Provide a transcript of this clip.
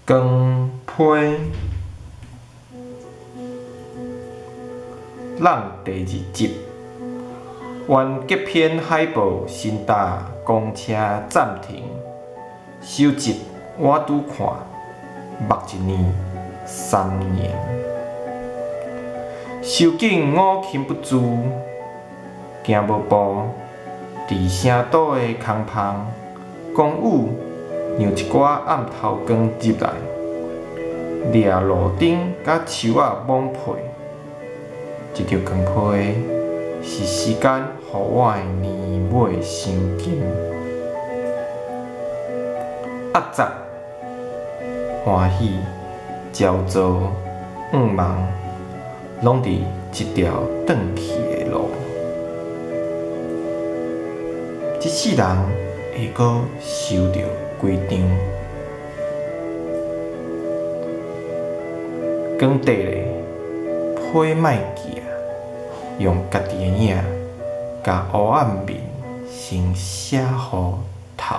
光批，咱第二集，完结篇海报新搭公车暂停，收集我拄看，目一年3年，收紧五轻不住，行无步，伫城岛的空巷，公务让一寡暗头光入来，掠路顶甲树仔猛配，一条光批是时间予我的年尾赏金。压杂、欢喜、焦躁、茫茫，拢伫一条转去的路。一世人会阁受着几场？讲底咧，批莫行，用家己的影，甲黑暗面先写予头。